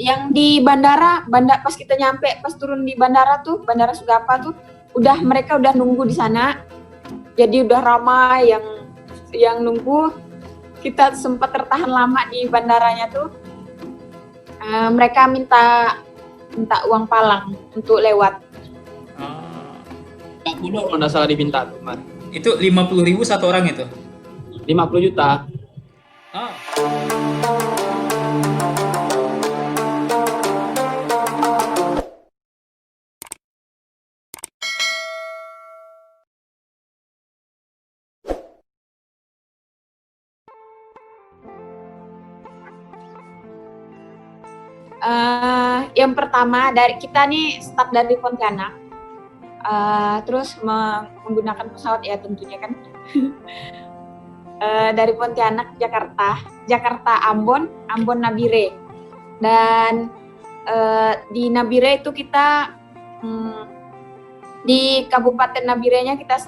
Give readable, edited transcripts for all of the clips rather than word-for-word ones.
Yang di bandara, pas kita nyampe, pas turun di bandara tuh, Bandara Sugapa tuh, mereka udah nunggu di sana. Jadi udah ramai yang nunggu. Kita sempat tertahan lama di bandaranya tuh. Mereka minta uang palang untuk lewat. 40 kalau nggak salah diminta tuh, Mas. Itu 50.000 satu orang itu? 50 juta. Yang pertama dari kita nih start dari Pontianak, terus menggunakan pesawat ya tentunya kan. Dari Pontianak, Jakarta Ambon Nabire, dan di Nabire itu kita di Kabupaten Nabirenya kita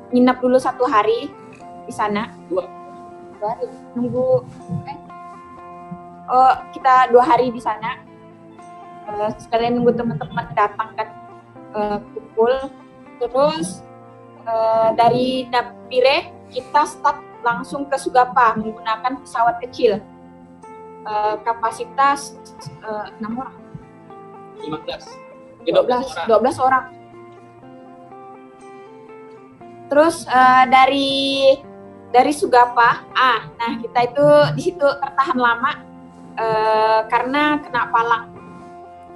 nginap dulu 1 hari di sana. 2 hari nunggu. Kita 2 hari di sana. Sekalian nunggu teman-teman datang kan, kumpul. Terus dari Nabire kita start langsung ke Sugapa menggunakan pesawat kecil. Kapasitas 6 orang. 12 orang. Terus dari Sugapa, nah kita itu di situ tertahan lama karena kena palang.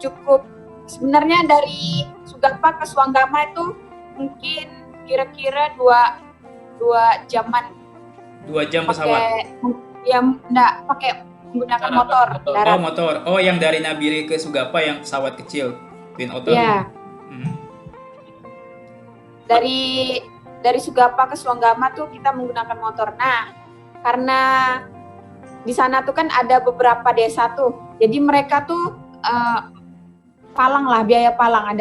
Cukup sebenarnya dari Sugapa ke Suanggama itu mungkin kira-kira 2 jaman. 2 jam pesawat? Ya enggak, pakai menggunakan motor. Oh, motor. Oh, yang dari Nabire ke Sugapa yang pesawat kecil, Twin Otter. Iya. Dari Sugapa ke Suanggama tuh kita menggunakan motor. Nah, karena di sana tuh kan ada beberapa desa tuh, jadi mereka tuh ada biaya palang,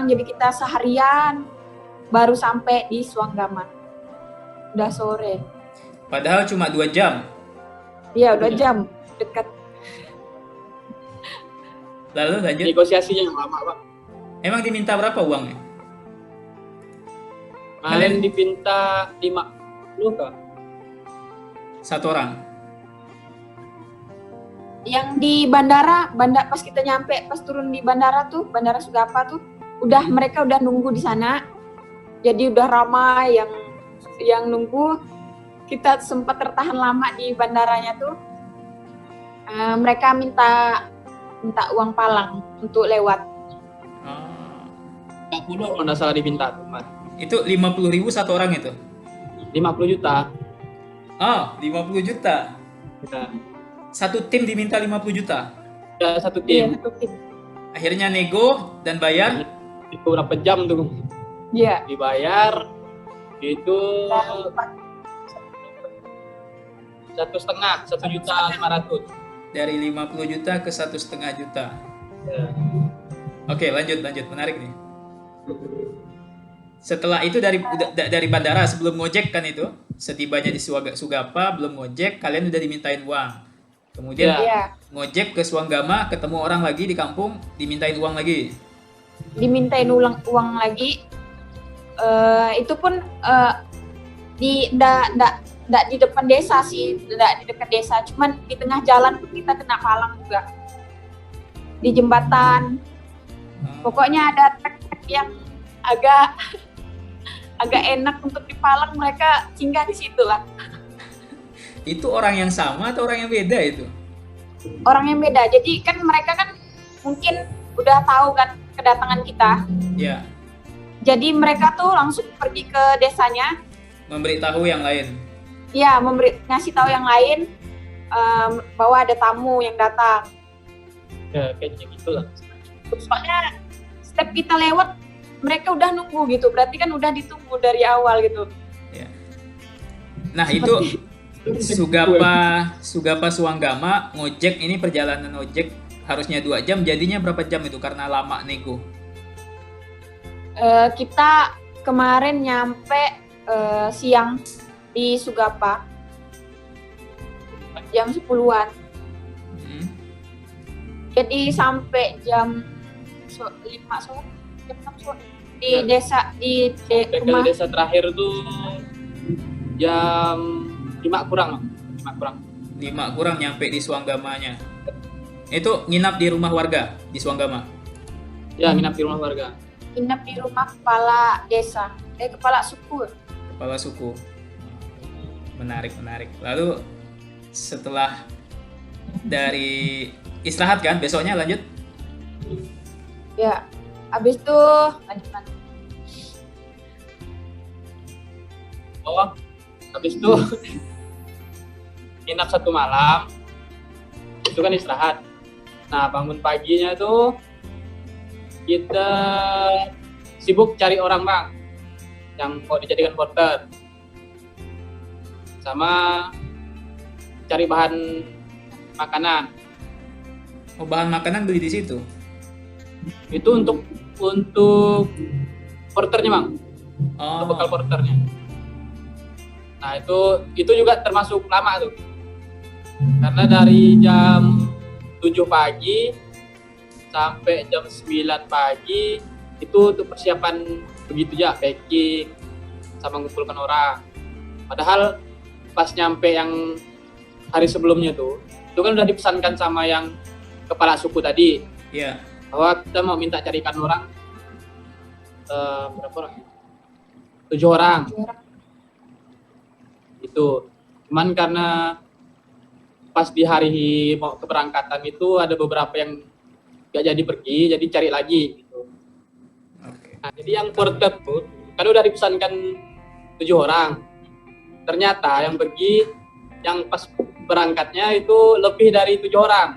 jadi kita seharian baru sampai di Suanggama. Udah sore. Padahal cuma 2 jam. Iya, 2 jam, dekat. Lalu lanjut. Negosiasinya yang lama, Pak. Emang diminta berapa uangnya? Kalian diminta 50 kah? Yang Satu orang? di bandara, pas kita nyampe, pas turun di bandara tuh, Bandara Sugapa tuh, mereka udah nunggu di sana. Jadi udah ramai yang nunggu. Kita sempat tertahan lama di bandaranya tuh. Mereka minta uang palang untuk lewat. 40 kalau nggak salah diminta tuh, Mas. Itu 50.000 satu orang itu? 50 juta. 50 juta. Ya. Satu tim diminta 50 juta? Ya, satu tim. Iya, satu tim. Akhirnya nego dan bayar? Itu berapa jam tuh? Iya. Dibayar itu 1,5 juta. Dari 50 juta ke 1,5 juta. Ya. Oke, lanjut, menarik nih. Setelah itu dari bandara sebelum ngojek kan itu, setibanya di Sugapa belum ngojek, kalian udah dimintain uang. Kemudian ngojek ke Suanggama, ketemu orang lagi di kampung, dimintain uang lagi. Dimintain uang lagi. Itu pun enggak di depan desa sih, enggak di dekat desa, cuman di tengah jalan pun kita kena palang juga. Di jembatan. Pokoknya ada trek yang agak enak untuk dipalang, mereka singgah di situ lah. Itu orang yang sama atau orang yang beda itu? Orang yang beda. Jadi kan mereka kan mungkin udah tahu kan kedatangan kita. Ya. Jadi mereka tuh langsung pergi ke desanya. Memberitahu yang lain. Iya, ngasih tahu yang lain bahwa ada tamu yang datang. Ya, kayaknya gitulah. Soalnya setiap kita lewat mereka udah nunggu gitu, berarti kan udah ditunggu dari awal gitu. Ya. Nah itu Sugapa Suanggama ngojek, ini perjalanan ojek harusnya 2 jam, jadinya berapa jam itu karena lama nego? Kita kemarin nyampe siang di Sugapa jam 10-an. Jadi sampai jam 5 sore, jam 6 sore di Ya. desa di Sampai ke rumah. desa terakhir tuh jam 5 kurang. 5 kurang. 5 kurang nyampe di Suanggamanya. Itu nginap di rumah warga di Suanggama. Ya, nginap di rumah warga. Nginep di rumah kepala desa, kepala suku. Kepala suku. Menarik. Lalu setelah dari istirahat kan, besoknya lanjut. Ya, habis itu lanjut. Oh, habis itu nginap 1 malam. Itu kan istirahat. Nah, bangun paginya tuh kita sibuk cari orang, Bang, yang mau dijadikan porter. Sama cari bahan makanan. Oh, bahan makanan beli di situ. Itu untuk porternya, Bang. Oh, Untuk bekal porternya. Nah, itu juga termasuk lama tuh. Karena dari jam 7 pagi sampai jam 9 pagi itu untuk persiapan begitu ya, packing sama mengumpulkan orang. Padahal pas nyampe yang hari sebelumnya tuh, itu kan udah dipesankan sama yang kepala suku tadi iya. bahwa kita mau minta carikan orang berapa orang? 7 orang. Itu cuman karena pas di hari mau keberangkatan itu ada beberapa yang gak jadi pergi, jadi cari lagi gitu. Oke. Nah, jadi yang porter tuh kan udah dipesankan 7 orang. Ternyata yang pergi yang pas berangkatnya itu lebih dari 7 orang.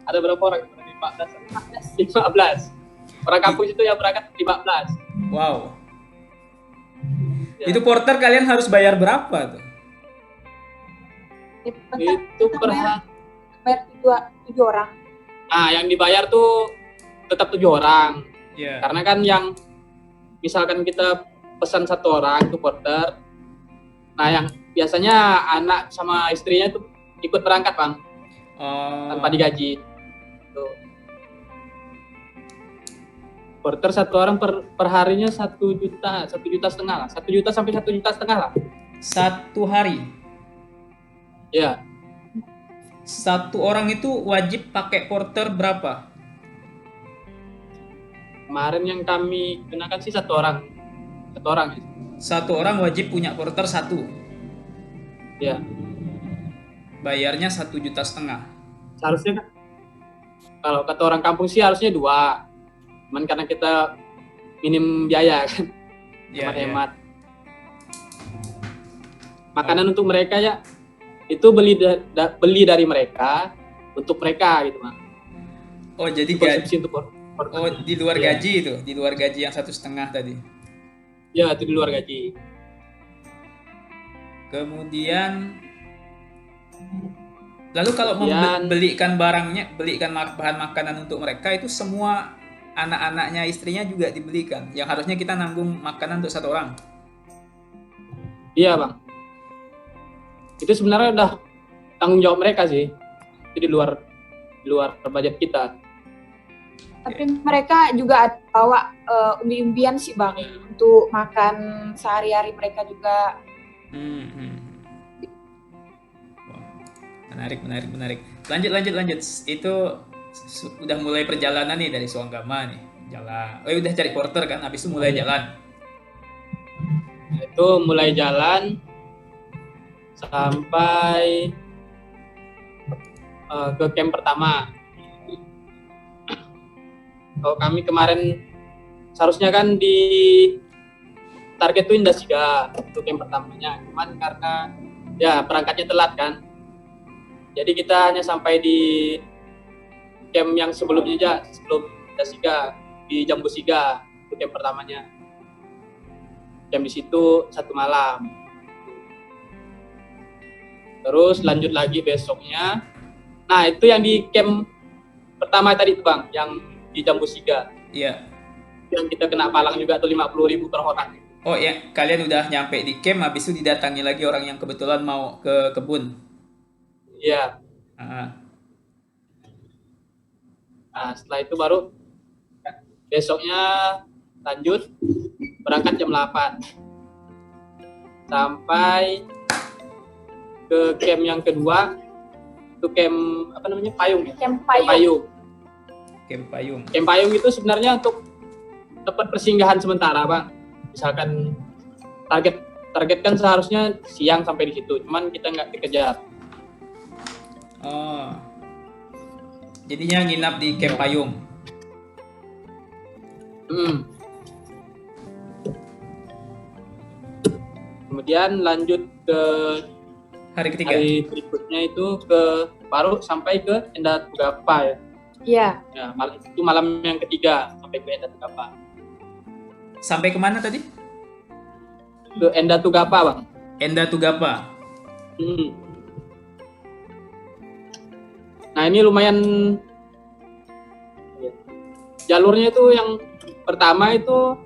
Ada berapa orang? 15. Orang kampung itu yang berangkat 15. Wow. Ya. Itu porter kalian harus bayar berapa tuh? Itu bayar 7 orang. Nah, yang dibayar tuh tetap 7 orang. Iya. Karena kan yang misalkan kita pesan 1 orang itu porter. Nah, yang biasanya anak sama istrinya itu ikut berangkat, Bang, Oh. tanpa digaji. Tuh. Porter 1 orang per harinya 1 juta, 1,5 juta lah. 1 juta sampai 1,5 juta lah. 1 hari. Ya, 1 orang itu wajib pakai porter berapa? kemarin yang kami gunakan sih 1 orang. 1 orang ya. 1 orang wajib punya porter 1. Ya, Bayarnya 1,5 juta. seharusnya kan kalau kata orang kampung sih harusnya 2. Cuman karena kita minim biaya kan, Iya, iya. hemat-hemat. Makanan untuk mereka ya itu beli dari mereka untuk mereka gitu, Bang. Oh, jadi Konsumsi untuk oh, di luar Iya. gaji itu, di luar gaji yang 1,5 tadi. Ya, itu di luar gaji. Kemudian lalu kalau Kemudian- belikan barangnya, belikan bahan makanan untuk mereka itu semua anak-anaknya, istrinya juga dibelikan. Yang harusnya kita nanggung makanan untuk 1 orang. Iya, Bang. Itu sebenarnya udah tanggung jawab mereka sih. Itu di luar budget kita. Tapi mereka juga ada bawa umbi-umbian sih, Bang, untuk makan sehari-hari mereka juga. Wah, menarik. Lanjut. Itu udah mulai perjalanan nih dari Suanggama nih. Jalan. Oh, udah cari porter kan, habis itu mulai jalan. Itu mulai jalan sampai ke camp pertama. Kalau kami kemarin seharusnya kan di target tuh Indasiga untuk camp pertamanya, cuman karena ya berangkatnya telat kan, jadi kita hanya sampai di camp yang sebelumnya aja, sebelum Indasiga di Jambusiga untuk camp pertamanya. Camp di situ 1 malam. Terus lanjut lagi besoknya. Nah, itu yang di camp pertama tadi tuh, Bang, yang di Jambusiga. Iya. Yang kita kena palang juga tuh 50.000 per orang. Oh ya, kalian udah nyampe di camp, habis itu didatangi lagi orang yang kebetulan mau ke kebun. Iya. Ah. Nah, setelah itu baru besoknya lanjut berangkat jam 8 sampai ke camp yang kedua. Itu camp apa namanya, payung ya? Camp payung. Camp Payung itu sebenarnya untuk tempat persinggahan sementara, Bang. Misalkan target kan seharusnya siang sampai di situ, cuman kita nggak dikejar. Oh. Jadinya nginap di camp payung. Kemudian lanjut ke Hari ketiga. hari berikutnya itu baru sampai ke Enda Tugapa ya. Iya. Ya, itu malam yang ketiga sampai ke Enda Tugapa. Sampai kemana tadi? Ke Enda Tugapa, Bang. Enda Tugapa. Nah, ini lumayan jalurnya itu yang pertama itu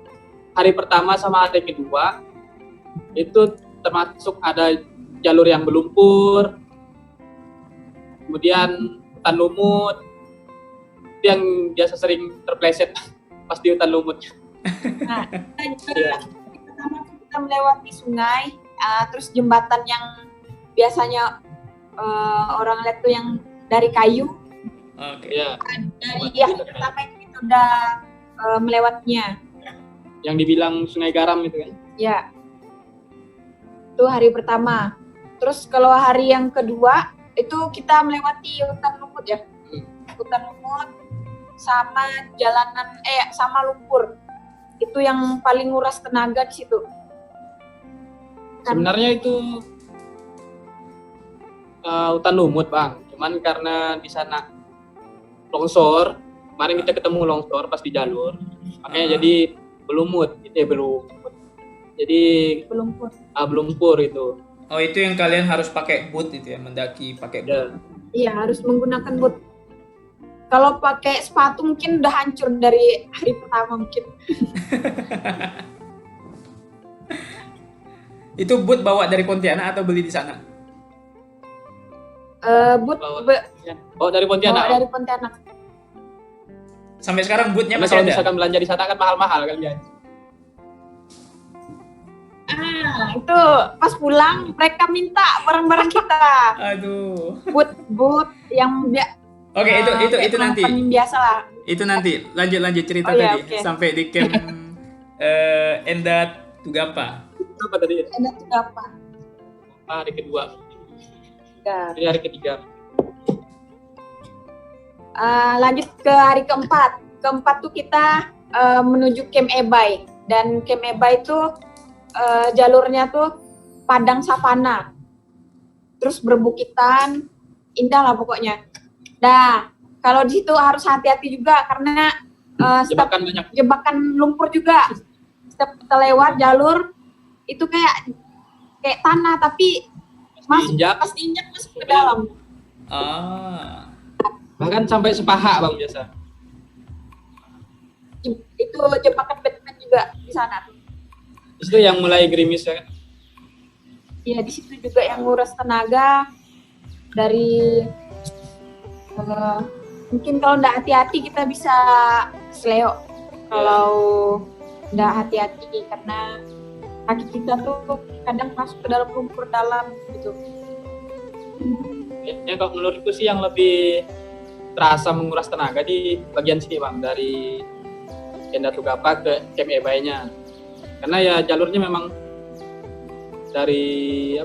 hari pertama sama hari kedua itu termasuk ada jalur yang berlumpur, kemudian hutan lumut, itu yang biasa sering terpleset pasti hutan lumut. Nah, pertama kita melewati sungai, terus jembatan yang biasanya orang lihat tuh yang dari kayu. Oke. Ya, Dari yang pertama itu kita udah melewatinya. yang dibilang Sungai Garam itu kan. Ya. Itu hari pertama. Terus kalau hari yang kedua itu kita melewati hutan lumut ya. Hutan lumut sama jalanan sama lumpur. Itu yang paling nguras tenaga di situ. Sebenarnya itu hutan lumut, Bang. Cuman karena di sana longsor, kemarin kita ketemu longsor pas di jalur, makanya jadi belumut, belumut. Jadi Belumpur. Belumpur itu. Oh, itu yang kalian harus pakai boot itu ya, mendaki pakai boot. Ya. Iya, harus menggunakan boot. Kalau pakai sepatu mungkin udah hancur dari hari pertama mungkin. Itu boot bawa dari Pontianak atau beli di sana? Boot Dari Pontianak. bawa dari Pontianak. Sampai sekarang bootnya Karena masih kalau ada? misalkan belanja di sana kan mahal-mahal kan ya. Itu pas pulang mereka minta barang-barang kita. Aduh. Boot yang Oke, itu nanti. Biasa lah. Itu nanti. Lanjut cerita Oh, iya, tadi. oke. Sampai di camp Enda Tugapa. Apa tadi? Ada tuh apa? Hari kedua. Ya. Ini hari ketiga. Lanjut ke hari keempat. Keempat tuh kita menuju Camp Ebay. Dan Camp Ebay itu jalurnya tuh padang savana. Terus berbukitan, indah lah pokoknya. Nah, kalau di situ harus hati-hati juga karena Jebakan banyak. jebakan lumpur juga. Setiap kita lewat jalur itu kayak tanah tapi pas diinjak masuk ke dalam. Bahkan sampai sepaha, Bang, biasa. Itu jebakan Batman juga di sana. Di situ yang mulai gerimis ya kan. Iya, di situ juga yang nguras tenaga dari mungkin kalau nggak hati-hati kita bisa seleo. Kalau nggak hati-hati karena kaki kita tuh kadang masuk ke dalam lumpur dalam gitu. Ya, kalau menurutku sih yang lebih terasa menguras tenaga di bagian sini, Bang, dari Enda Tugapa ke Camp Ebay-nya. Karena ya jalurnya memang dari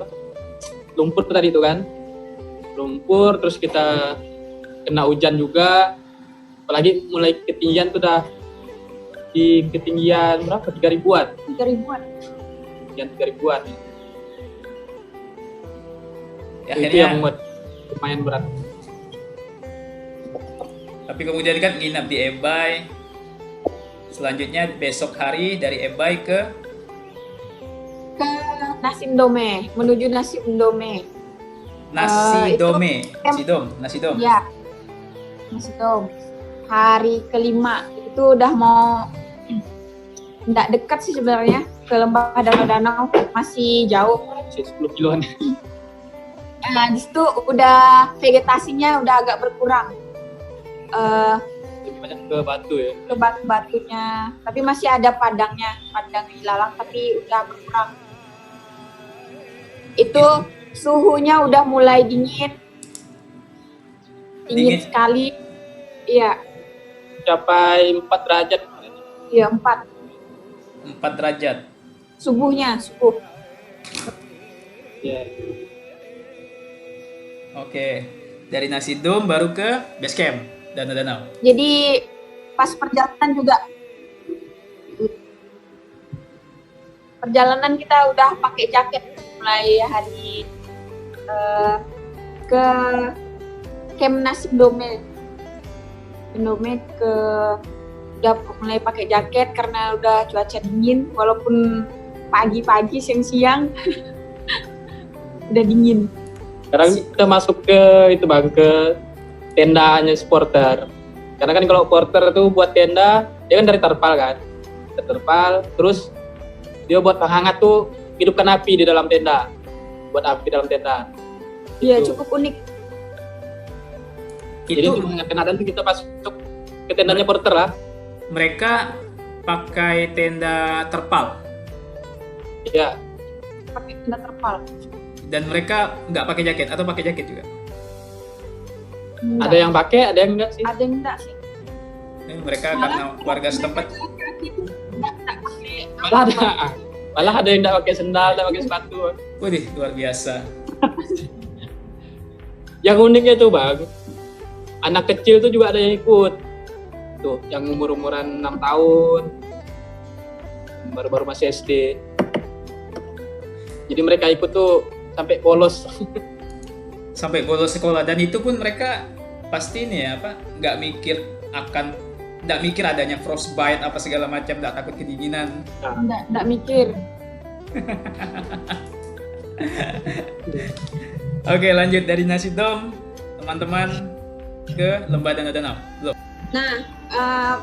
lumpur tadi itu kan. Lumpur, terus kita kena hujan juga. Apalagi mulai ketinggian tuh udah di ketinggian berapa? 3.000-an. 3.000-an. Ketinggian 3.000-an. Ya, Itu yang membuat lumayan berat. Tapi kemudian kan nginap di Ebay. Selanjutnya besok hari dari Ebay ke Nasim Dome, menuju Nasim Dome. Nasi Itu Dome. Nasi Dom. Ya, Nasim Dome. Hari kelima itu udah mau nggak dekat sih sebenarnya ke lembah danau-danau, masih jauh. Masih 10 kiloan. Nah, di situ udah vegetasinya udah agak berkurang. banyak ke Batu ya. ke batu-batunya, tapi masih ada padang ilalang tapi udah berkurang. Itu suhunya udah mulai dingin Dingin. sekali. Iya, Capai 4 derajat. iya 4 4 derajat. subuh. Ya. Oke. Dari Nasi Dom baru ke base camp Danau-Danau. Jadi pas perjalanan kita udah pakai jaket mulai hari ke camp Nasi Dome ke udah mulai pakai jaket karena udah cuaca dingin, walaupun pagi-pagi siang-siang udah dingin. Sekarang kita masuk ke itu bang, ke tendanya supporter. Karena kan kalau porter itu buat tenda, dia kan dari terpal kan, terus dia buat penghangat tuh hidupkan api di dalam tenda, buat api dalam tenda. Iya, Gitu. cukup unik. Jadi Itu untuk menghangatkan badan tuh kita masuk ke tendanya porter lah. mereka pakai tenda terpal Ya, Pakai tenda terpal. dan mereka nggak pakai jaket atau pakai jaket juga. ada yang pakai, ada yang enggak sih. Ada yang enggak sih? Mereka karena warga setempat. Enggak pakai Malah ada yang enggak pakai sendal, enggak pakai sepatu. Waduh, luar biasa. Yang uniknya tuh bang, anak kecil tuh juga ada yang ikut. Tuh, yang umur-umuran 6 tahun, baru-baru masih SD. Jadi mereka ikut tuh sampai bolos. Sampai bolos sekolah, dan itu pun mereka pasti ini ya apa nggak mikir adanya frostbite apa segala macam, nggak takut kedinginan. Enggak mikir. Oke, lanjut dari Nasi Dom teman-teman ke Lembah Danau-Danau. Belum. Nah,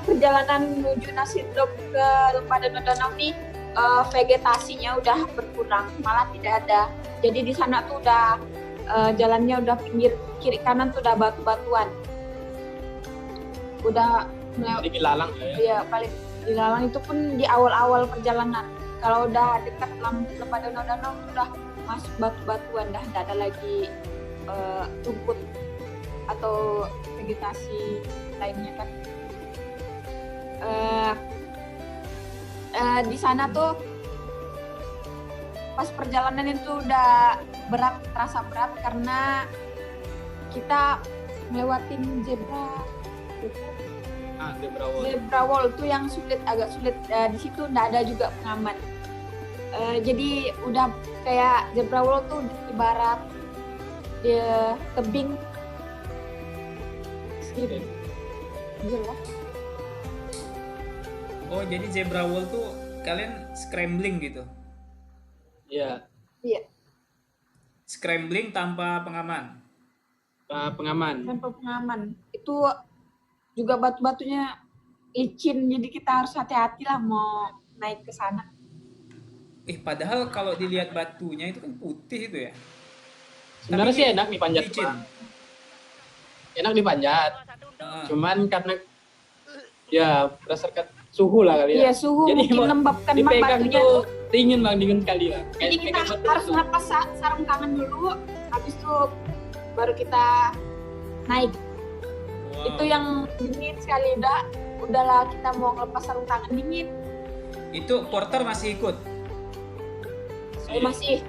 perjalanan menuju Nasi Dom ke Lembah Danau nih vegetasinya udah berkurang, malah tidak ada. Jadi di sana tuh udah jalannya udah pinggir kiri kanan tuh udah batu-batuan. Udah Jadi ilalang ya. ya paling dilalang itu pun di awal-awal perjalanan. Kalau udah dekat Lembah Danau udah masuk batu-batuan, dah tidak ada lagi rumput atau vegetasi lainnya kan. Di sana tuh pas perjalanan itu udah terasa berat karena kita ngelewatin zebra wall tuh yang agak sulit. Di situ nggak ada juga pengaman. Jadi udah kayak zebra wall tuh ibarat dia tebing gitu. Jelas. Oh, jadi zebra wall tuh kalian scrambling gitu? Iya. Iya. Scrambling tanpa pengaman? Pengaman. Tanpa pengaman. Itu juga batu-batunya licin, jadi kita harus hati-hati lah mau naik ke sana. Padahal kalau dilihat batunya itu kan putih itu ya. Sebenarnya Tapi sih enak dipanjat, licin. Bang. Enak dipanjat. Cuman karena ya berdasarkan suhu lah kali ya. Iya, suhu Jadi mungkin lembabkan bang dipegang batunya tuh tuh. dingin bang, dingin sekali lah. Jadi kita harus lepas sarung tangan dulu, habis itu baru kita naik. Wow. Itu yang dingin sekali, udahlah kita mau ngelepas sarung tangan dingin. Itu porter masih ikut? Masih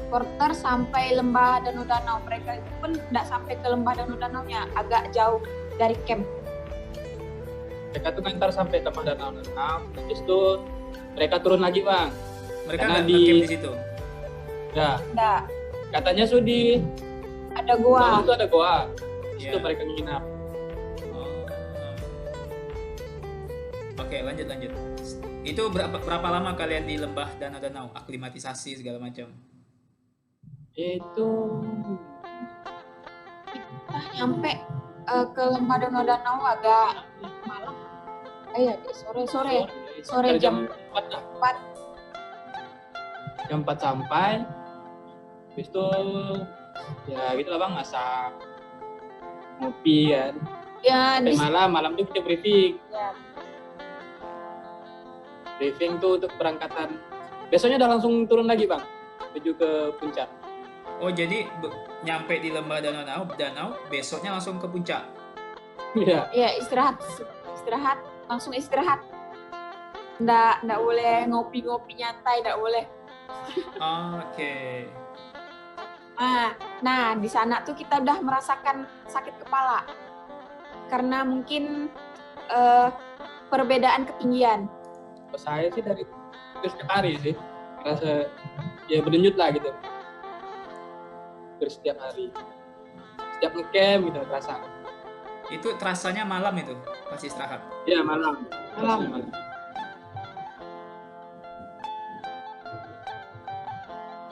porter sampai Lembah Danau. Mereka itu pun tidak sampai ke Lembah Danau-nya, agak jauh dari camp. Mereka tuh ngantar sampai Lembah Danau, terus tuh mereka turun lagi bang. Mereka Karena nggak camp di situ? Ya, Nggak, katanya Sudi ada gua. itu ada goa. Di situ Iya. mereka nginap. Oh. Oke, lanjut. Itu berapa lama kalian di Lembah Danau-Danau? Aklimatisasi segala macam? Itu Kita nyampe ke Lembah Danau agak malam. Sore jam 4 lah. 4. Jam 4 sampai. Habis itu ya gitu lah bang, masak, ngopi kan. Ya, Sampai malam tuh kita briefing. ya. Briefing tuh untuk berangkatan. Besoknya udah langsung turun lagi bang, menuju ke puncak. Oh jadi nyampe di lembah danau, besoknya langsung ke puncak. Iya. Ya, istirahat, langsung istirahat. Nggak boleh ngopi-ngopi nyantai, nggak boleh. Oke. Nah, di sana tuh kita udah merasakan sakit kepala. Karena mungkin perbedaan ketinggian. Saya sih dari setiap hari sih, rasa ya berdenyut lah gitu. Setiap hari, setiap ngecamp gitu terasa. Itu terasanya malam itu pas istirahat. Iya malam.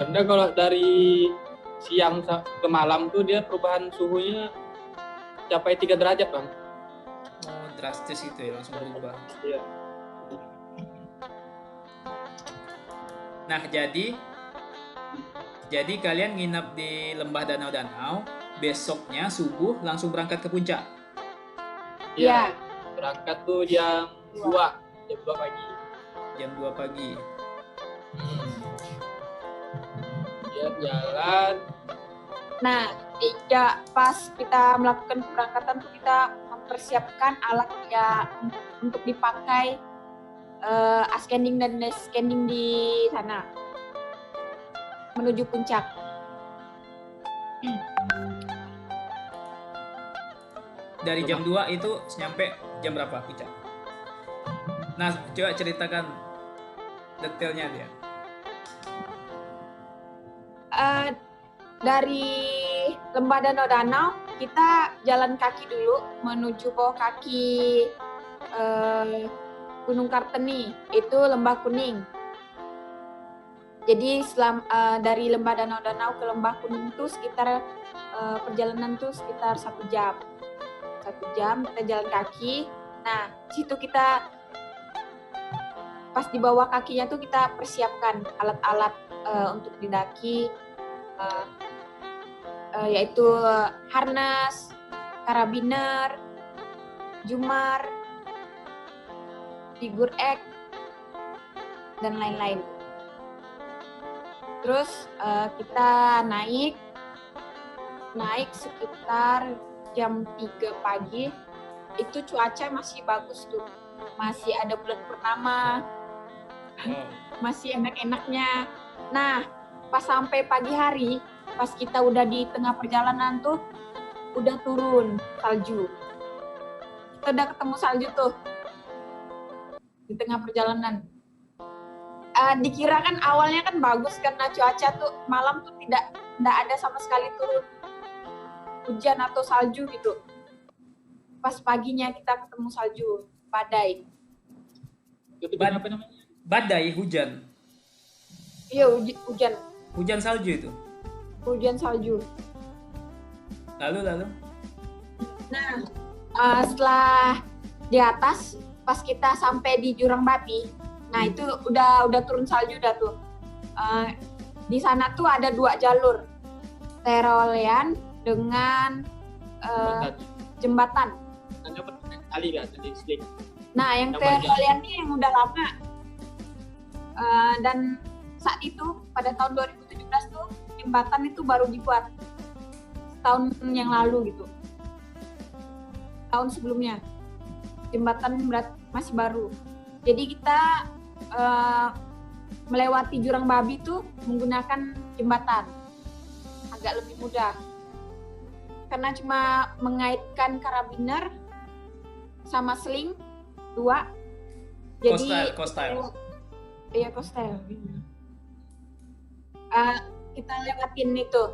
Karena kalau dari siang ke malam tuh dia perubahan suhunya capai 3 derajat bang. Oh drastis gitu ya, langsung berubah. Iya. Nah jadi kalian nginap di lembah danau, besoknya subuh langsung berangkat ke puncak. Iya. Berangkat tuh jam 2 pagi. Jam 2 pagi. Ya jalan. Nah, pas kita melakukan keberangkatan tuh kita mempersiapkan alat ya untuk dipakai ascending dan descending di sana menuju puncak. Dari jam 2 itu nyampe jam berapa puncak? Nah, coba ceritakan detailnya dia. Dari lembah danau kita jalan kaki dulu menuju bawah kaki Gunung Karteni, itu Lembah Kuning. Jadi dari lembah danau ke Lembah Kuning itu sekitar perjalanan tuh sekitar 1 jam. 1 jam kita jalan kaki. Nah, situ kita pas di bawah kakinya tuh kita persiapkan alat-alat untuk didaki, yaitu harness, karabiner, jumar, figur X, dan lain-lain. Terus kita naik sekitar jam 3 pagi. Itu cuaca masih bagus tuh, masih ada bulan purnama, masih enak-enaknya. Nah, pas sampai pagi hari, pas kita udah di tengah perjalanan tuh udah turun salju. Kita udah ketemu salju tuh di tengah perjalanan. Dikira kan awalnya kan bagus karena cuaca tuh malam tuh tidak ada sama sekali turun hujan atau salju gitu. Pas paginya kita ketemu salju, badai. Apa namanya? Badai, hujan. Iya, hujan. Hujan salju itu. Hujan salju. Lalu. Nah, setelah di atas, pas kita sampai di Jurang Babi, nah itu udah turun salju dah tuh. Di sana tuh ada 2 jalur, Terolean dengan jembatan. Tali kan, tadi sling. Nah, yang Terolean ini yang udah lama. Dan saat itu pada tahun 2017 tuh jembatan itu baru dibuat tahun yang lalu gitu. Tahun sebelumnya jembatan masih baru. Jadi kita melewati Jurang Babi tuh menggunakan jembatan, agak lebih mudah karena cuma mengaitkan karabiner sama sling 2. Jadi Kostal. Iya, kostel. Kita lewatin itu.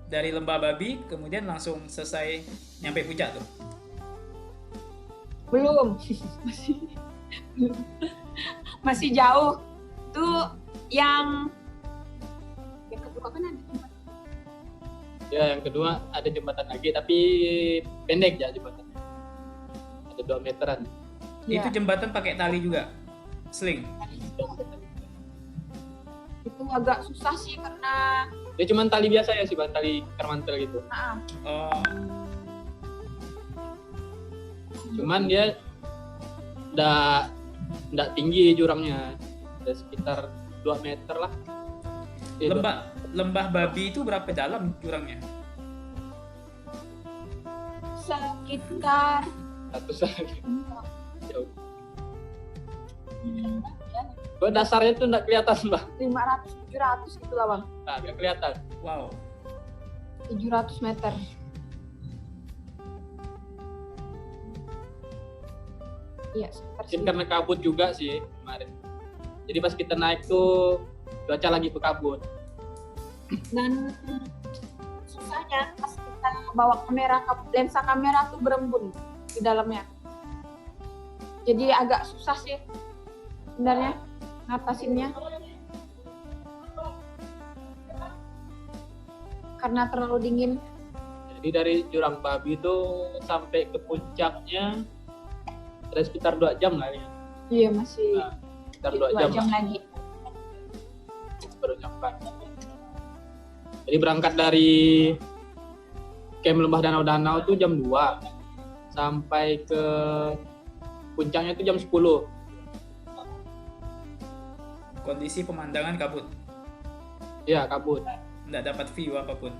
Dari lembah babi kemudian langsung selesai nyampe puncak tuh. Belum. Masih jauh. Tuh yang kedua kan ada jembatan. Ya, yang kedua ada jembatan lagi tapi pendek ya jembatannya. Ada 2 meteran. Ya. Itu jembatan pakai tali juga? Sling? Itu agak susah sih karena Dia cuma tali biasa ya sih bang, tali kermantel gitu. Oh, Cuman dia nggak tinggi jurangnya, ada sekitar 2 meter lah. lembah babi itu berapa dalam jurangnya? sekitar Ratusan. Jauh. Dasarnya tuh nggak kelihatan bang. 500-700 gitu lah bang. Nah, nggak kelihatan. Wow. 700 meter. Iya, sekitar Mungkin segitu. karena kabut juga sih kemarin. Jadi pas kita naik tuh cuaca lagi berkabut. Dan susahnya pas kita bawa kamera, lensa kamera tuh berembun di dalamnya. Jadi agak susah sih sebenarnya ngatasinnya. Karena terlalu dingin. Jadi dari Jurang Babi itu sampai ke puncaknya ada sekitar 2 jam lah ya. Iya, masih Nah, sekitar 2 2 jam, jam lah, lagi. baru nyampe. Jadi berangkat dari camp Lembah Danau-Danau tuh jam 2 sampai ke puncaknya itu jam 10. Kondisi pemandangan kabut, Iya, kabut. nggak dapat view apapun.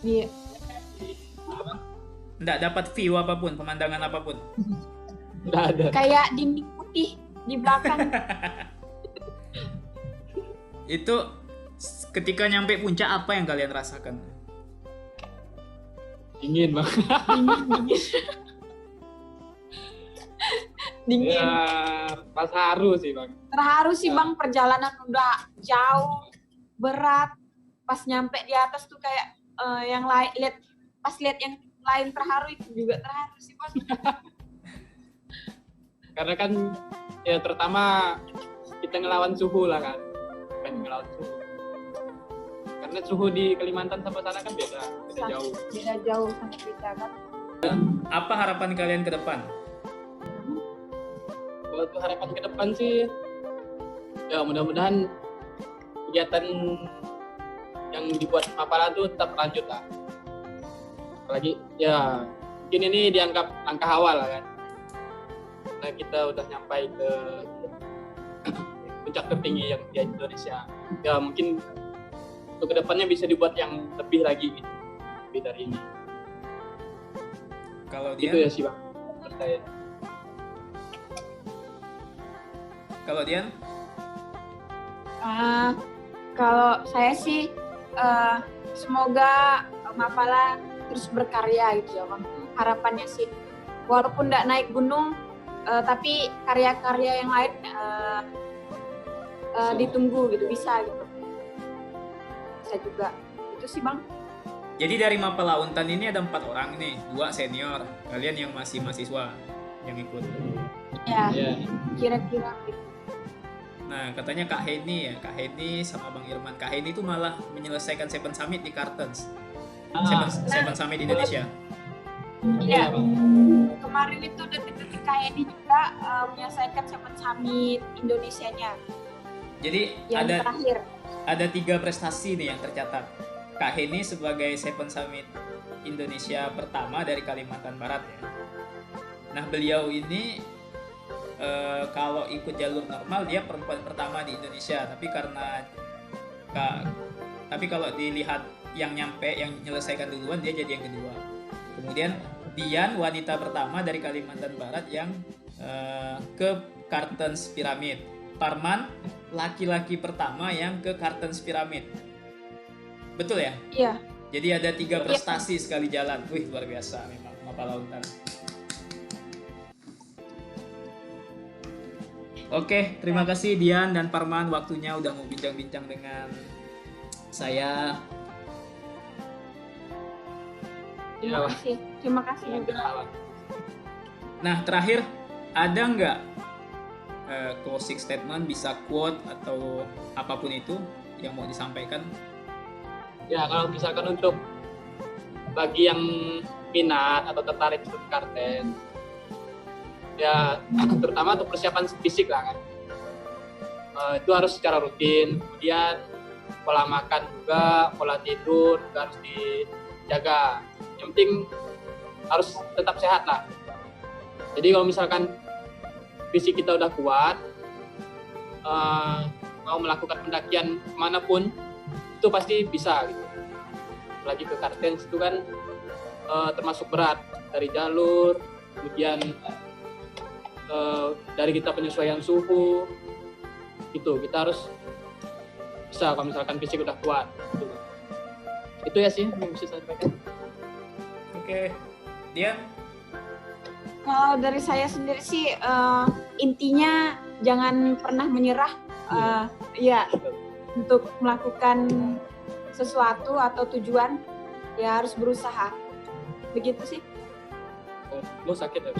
Iya. Nggak dapat view apapun, pemandangan apapun. Nggak ada. Kayak dinding putih di belakang. Itu ketika nyampe puncak apa yang kalian rasakan? Dingin bang. Dingin. Ya, pas haru sih bang. Terharu sih bang, perjalanan udah jauh, berat. Pas nyampe di atas tuh kayak yang lain pas lihat yang lain terharu, itu juga terharu sih bang. Karena kan ya terutama kita ngelawan suhu lah kan. Ngelawan suhu. Karena suhu di Kalimantan sama sana kan beda jauh. Beda jauh sama kita kan. Apa harapan kalian ke depan? Kalau tuh harapan ke depan sih, ya mudah-mudahan kegiatan yang dibuat Mapala tuh tetap lanjut lah. Apalagi ya mungkin ini dianggap langkah awal lah kan. Nah kita udah nyampai ke puncak tertinggi yang di Indonesia. Ya mungkin untuk kedepannya bisa dibuat yang lebih lagi gitu, lebih dari ini. Kalau Gitu Dian, ya sih bang, menurut saya. kalau Dian, Kalau saya sih semoga Mapala terus berkarya gitu ya bang. Harapannya sih, walaupun nggak naik gunung, tapi karya-karya yang lain ditunggu gitu, bisa gitu. Bisa juga. Itu sih bang. jadi dari Mapala Untan ini ada 4 orang nih, 2 senior, kalian yang masih mahasiswa yang ikut. Ya, Ya. kira-kira gitu. Nah, katanya Kak Heni sama Bang Irman. Kak Heni itu malah menyelesaikan Seven Summit di Kartens. Seven Summit Indonesia. Iya. Kemarin itu detik-detik kayak ini juga menyelesaikan Seven Summit Indonesianya Jadi yang terakhir. ada 3 prestasi nih yang tercatat. Kak Heni sebagai Seven Summit Indonesia pertama dari Kalimantan Barat ya. Nah, beliau ini kalau ikut jalur normal dia perempuan pertama di Indonesia, tapi kalau dilihat yang menyelesaikan duluan, dia jadi yang kedua. Kemudian Dian wanita pertama dari Kalimantan Barat yang ke Kartens Pyramid. Parman laki-laki pertama yang ke Kartens Pyramid. Betul ya? Iya. Jadi ada 3 prestasi sekali jalan. Wih, luar biasa memang Mapala Untan. Oke, terima kasih Dian dan Parman waktunya udah mau bincang-bincang dengan saya. Terima kasih juga. Nah, terakhir ada nggak closing statement, bisa quote atau apapun itu yang mau disampaikan? Ya kalau misalkan untuk bagi yang minat atau tertarik untuk Kartens, ya terutama untuk persiapan fisik lah kan. itu harus secara rutin. Kemudian pola makan juga, pola tidur juga harus dijaga. Yang penting harus tetap sehat lah. Jadi kalau misalkan fisik kita udah kuat, mau melakukan pendakian kemanapun itu pasti bisa gitu. Apalagi ke Kartens itu kan termasuk berat dari jalur, kemudian dari kita penyesuaian suhu, gitu kita harus bisa kalau misalkan fisik udah kuat. Gitu. Itu ya sih yang bisa saya sampaikan. Oke, Dian. Kalau dari saya sendiri sih intinya jangan pernah menyerah ya untuk melakukan sesuatu atau tujuan ya harus berusaha. Begitu sih. Lo sakit ya?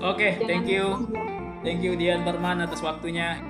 Oke, thank you. Thank you Dian Parman atas waktunya.